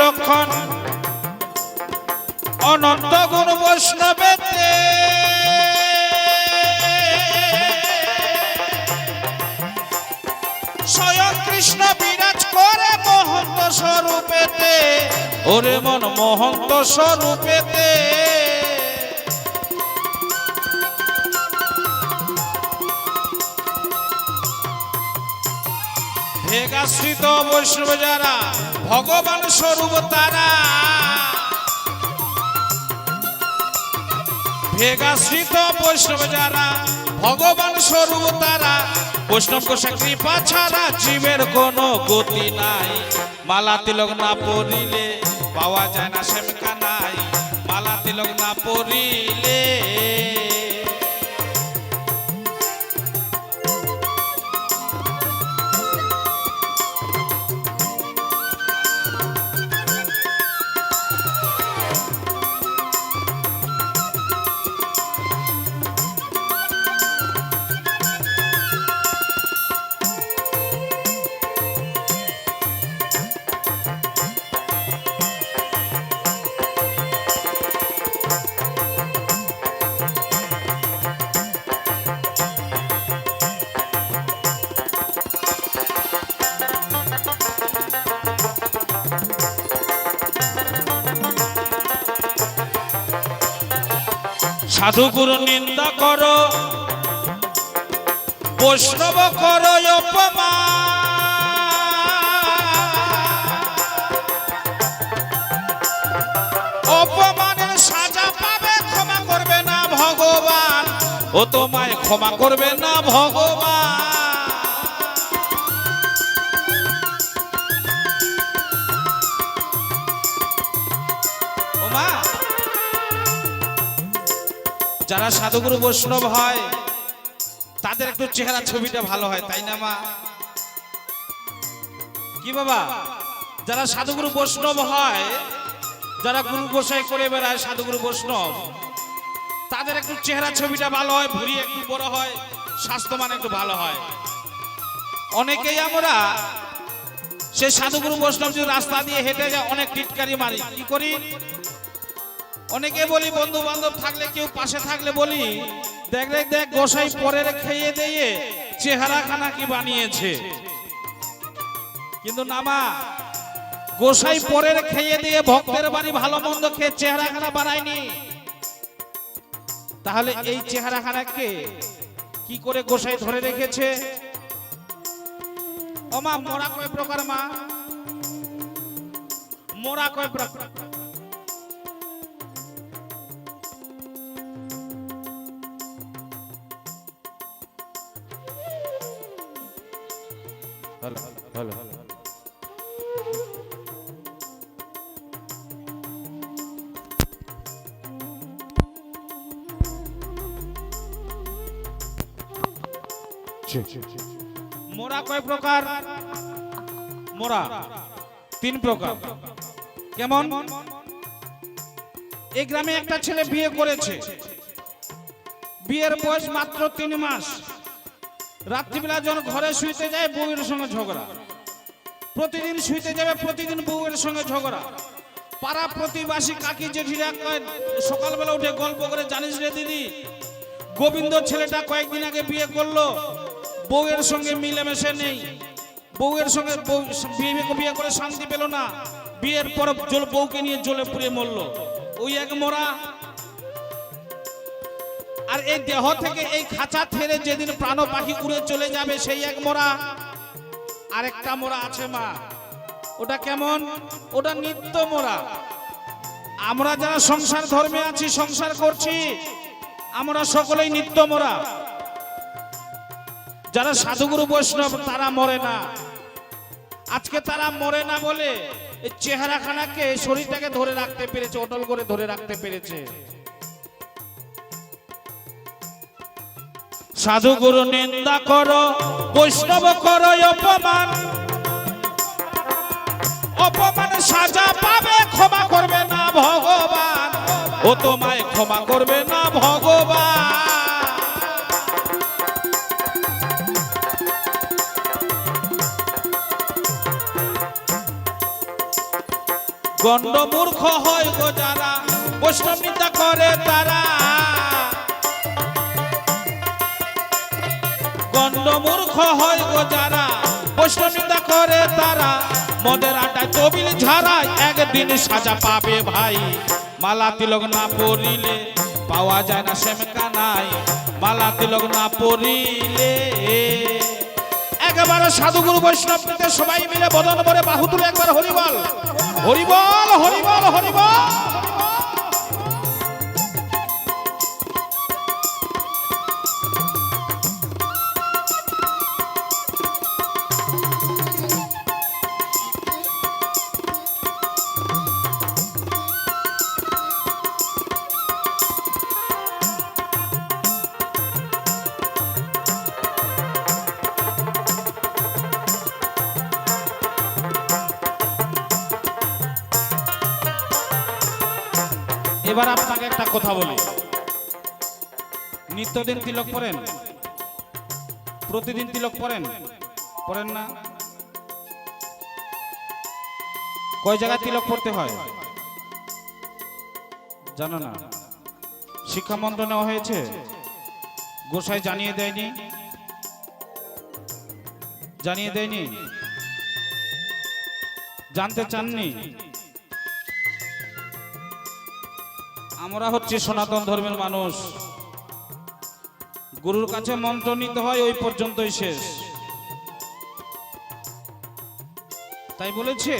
লক্ষণ অনন্ত গুণ বৈষ্ণবেতে স্বয়ং কৃষ্ণ বিরাজ করে মহন্ত স্বরূপেতে ওরে মন মহন্ত স্বরূপেতে ভেগাশ্রিত বৈষ্ণব যারা ভগবান স্বরূপ তারা ভেগাশ্রিত বৈষ্ণব যারা ভগবান স্বরূপ তারা বৈষ্ণব গোসাই কৃপা ছাড়া জীবের কোনো গতি নাই মালা তিলক না পড়িলে পাওয়া যায় না শ্যামকা নাই মালা তিলক না পড়িলে সাধু গুরু নিন্দা করো বৈষ্ণব করো অপমানের সাজা পাবে ক্ষমা করবে না ভগবান ও তোমায় ক্ষমা করবে না ভগবান ও মা যারা সাধুগুরু বৈষ্ণব হয় তাদের একটু চেহারা ছবিটা ভালো হয় তাই না মা কি বাবা যারা সাধুগুরু বৈষ্ণব হয় যারা গুরু গোসাই করে বেড়ায় সাধুগুরু বৈষ্ণব তাদের একটু চেহারা ছবিটা ভালো হয় ভুঁড়ি একটু বড় হয় স্বাস্থ্যমান একটু ভালো হয় অনেকেই আমরা সে সাধুগুরু বৈষ্ণব যদি রাস্তা দিয়ে হেঁটে যায় অনেক টিটকারি মারি কি করি অনেকে বলি বন্ধু বান্ধব থাকলে কেউ পাশে থাকলে বলি দেখ দেখ গোসাই পরের খেয়ে দিয়ে চেহারা খানা কি বানিয়েছে কিন্তু নামা গোসাই পরের খেয়ে দিয়ে ভক্তের বাড়ি ভালো মন্দ খেয়ে চেহারা খানা বানায়নি তাহলে এই চেহারা খানাকে কি করে গোসাই ধরে রেখেছে ও মা মোরা কয় প্রকার মা মোরা কয় প্রকার हेलो मोरा कय प्रकार मोरा तीन प्रकार केमन এই গ্রামে একটা ছেলে বিয়ে করেছে বিয়ের বয়স মাত্র 3 মাস রাত্রিবেলা যখন ঘরে শুইতে যায় বউয়ের সঙ্গে ঝগড়া প্রতিদিন শুইতে যাবে প্রতিদিন বউয়ের সঙ্গে ঝগড়া পাড়া প্রতিবাসী কাকি জেঠিরা সকালবেলা উঠে গল্প করে জানিস রে দিদি গোবিন্দ ছেলেটা কয়েকদিন আগে বিয়ে করলো বউয়ের সঙ্গে মিলেমিশে নেই বউয়ের সঙ্গে বিয়ে করে শান্তি পেল না বিয়ের পর বউকে নিয়ে জ্বলে পুড়ে মরল ওই এক মোরা আর এই দেহ থেকে এই খাঁচা ছেড়ে যেদিন প্রাণ পাখি উড়ে চলে যাবে সেই এক মোরা আরেকটা মোরা আছে মা ওটা কেমন ওটা নিত্য মোরা আমরা যারা সংসার ধর্মে আছি সংসার করছি আমরা সকলেই নিত্য মোরা যারা সাধুগুরু বৈষ্ণব তারা মরে না আজকে তারা মরে না বলে এই চেহারাখানাকে শরীরটাকে ধরে রাখতে পেরেছে অটল করে ধরে রাখতে পেরেছে সাধুগুরু নিন্দা করো বৈষ্ণব করো অপমান অপমানের সাজা পাবে ক্ষমা করবে না ভগবান ও তোমায় ক্ষমা করবে না ভগবান গণ্ড মূর্খ হয় গো যারা বৈষ্ণব নিন্দা করে তারা, গণ্ড মূর্খ হয় গো যারা বৈষ্ণব নিন্দা করে তারা, মদের আটায় তবিল ঝাড়ায় একদিন সাজা পাবে ভাই। মালা তিলক না পরিলে পাওয়া যায় না শ্যামকা নাই, মালা তিলক না পরিলে। একবার সাধুগুরু বৈষ্ণব নিতে সবাই মিলে বদন ভরে বাহু তুলে একবার হরিবল হরিবল হরিবল হরিবল। এবার আপনাকে একটা কথা বলি, নিত্যদিন তিলক পড়েন? প্রতিদিন তিলক পড়েন? পড়েন না? কয় জায়গায় তিলক পড়তে হয় জানো না? শিক্ষা মন্ত্র নেওয়া হয়েছে, গোসাই জানিয়ে দেয়নি? জানিয়ে দেয়নি? জানতে চাননি? আমরা হচ্ছে সনাতন ধর্মের মানুষ, গুরুর কাছে মন্ত্র নিতে হয়, ওই পর্যন্তই শেষ। তাই বলেছে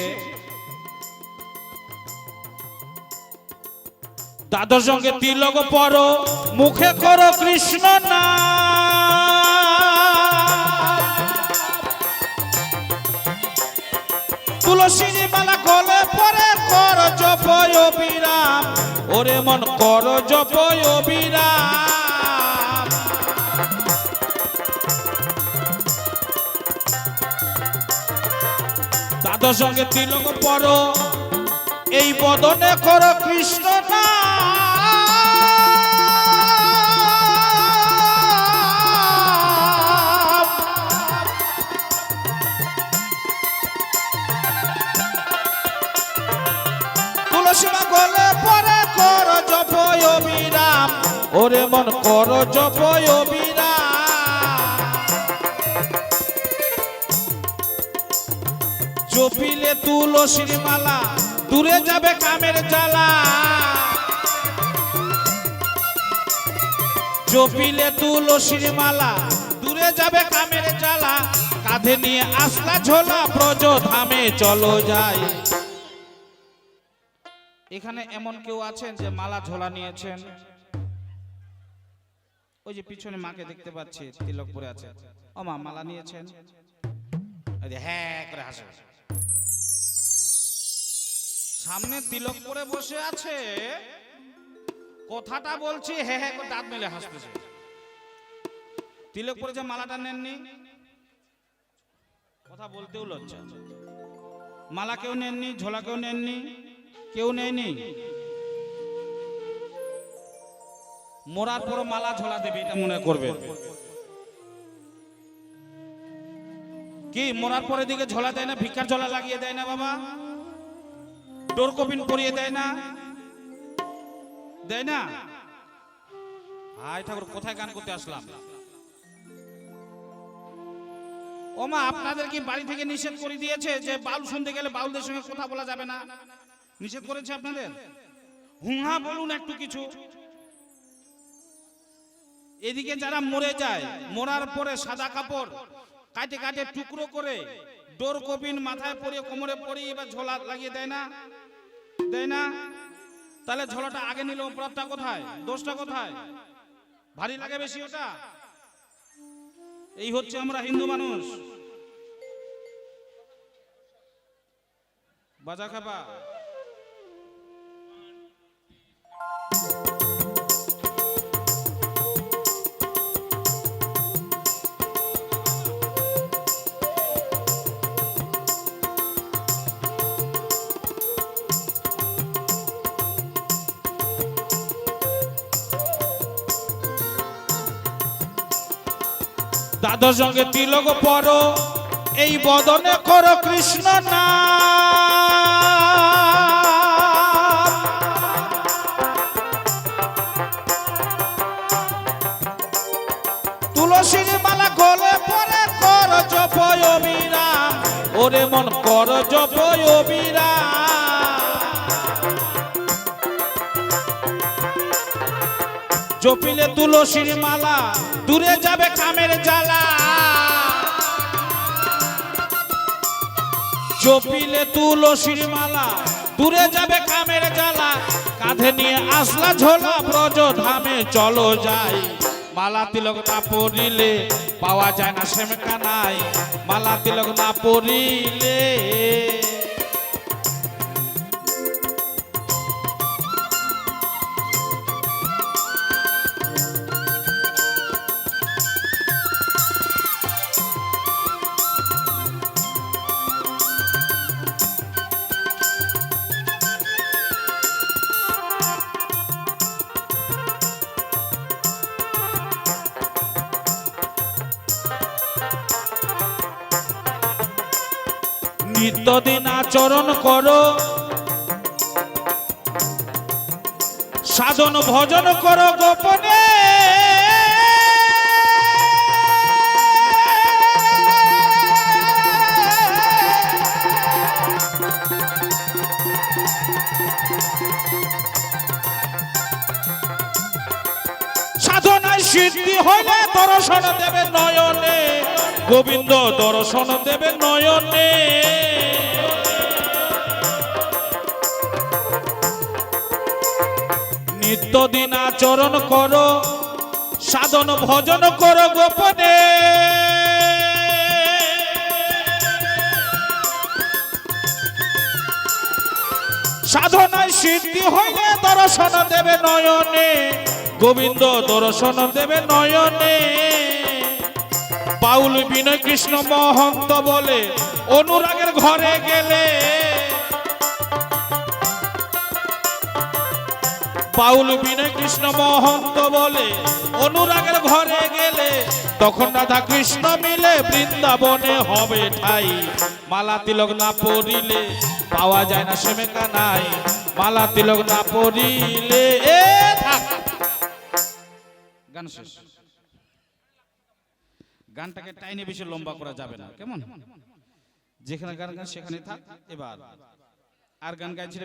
দ্বাদশ সঙ্গে তিলক পরো মুখে করো কৃষ্ণ নাম, তুলসী মালা গলে পরে কর জপ অবিরাম, ওরে মন কর জপ অবিরাম। দ্বাদশ সঙ্গে তিলক পরো এই বদনে কর কৃষ্ণ নাম, তুলসী মা গলে পরে কর জপ অবিরাম, ওরে মন কর জপ অবিরাম। জপিলে তুলসীর মালা দূরে যাবে কামের জ্বালা, জপিলে তুলসীর মালা দূরে যাবে কামের জ্বালা, কাঁধে নিয়ে আসলা ঝোলা ব্রজ ধামে চলো যাই। এখানে এমন কেউ আছেন যে মালা ঝোলা নিয়েছেন? ওই যে পিছনে মাকে দেখতে পাচ্ছি তিলক পরে আছে, ও মা মালা নিয়েছেন? হ্যাঁ করে হাসে। সামনে তিলক পরে বসে আছে, কথাটা বলছি হ্যাঁ হ্যাঁ করে দাঁত মেলে হাসতেছে। তিলক পরে যে মালাটা নেননি, কথা বলতেও লজ্জা। মালা কেউ নেননি, ঝোলা কেউ নেননি, কেউ নেয়নি। মরার পর মালা ঝোলা দেবে এটা মনে করবে কি? মরার পরে দিকে ঝোলা দেয় না? ভিক্ষার ঝোলা লাগিয়ে দেয় না বাবা? ডোরকপিন পরিয়ে দেয় না? দেয় না? হাই ঠাকুর, কোথায় গান করতে আসলাম? ও মা, আপনাদের কি বাড়ি থেকে নিষেধ করে দিয়েছে যে বাউল শুনতে গেলে বাউলদের সঙ্গে কথা বলা যাবে না? নিষেধ করেছে আপনাদের? হুঁহা বলুন একটু কিছু। এদিকে যারা মরে যায়, মরার পরে সাদা কাপড় কাটে কাটে টুকরো করে ডোর কপিন মাথায় পরিয়ে কোমরে পরিয়ে এবার ঝোলা লাগিয়ে দেয় না? দেয় না? তাহলে ঝোলাটা আগে নিল, অপরাধটা কোথায়? দোষটা কোথায়? ভারী লাগে বেশি ওটা? এই হচ্ছে আমরা হিন্দু মানুষ। বাজা খাবা দ্বাদশ সঙ্গে তিলক পরো এই বদনে করো কৃষ্ণ নাম, ওরে মন কর জপ অবিরা জপিলে তুলসীর মালা দূরে যাবে কামের জ্বালা জপিলে তুলসীর মালা দূরে যাবে কামের জ্বালা কাঁধে নিয়ে আসলা ঝোলা ব্রজ ধামে চলো যাই মালা তিলক না পরিলে পাওয়া যায় না সেমকা নাই মালা তিলক না পরিলে নিত্যদিন আচরণ করো সাধন ভজন করো গোপনে সাধনায় সিদ্ধি হইলে দর্শন দেবে নয়নে গোবিন্দ দর্শন দেবে নয়নে নিত্যদিন আচরণ করো সাধন ভজন করো গোপনে সাধনায় সিদ্ধি হইলে দর্শন দেবে নয়নে গোবিন্দ দর্শন দেবে নয়নে বাউল বিনয় কৃষ্ণ মহন্ত বলে অনুরাগের ঘরে গেলে বাউল বিনয় কৃষ্ণ মহন্ত বলে অনুরাগের ঘরে গেলে তখন রাধা কৃষ্ণ মিলে বৃন্দাবনে হবে ঠাই মালা তিলক না পরিলে পাওয়া যায় না সেমেকা নাই মালা তিলক না পরিলে গান শেষ গানটাকে টাইনে বেশি লম্বা করা যাবে না কেমন যেখানে গান গান সেখানে থাক এবার আর গান গাইছিল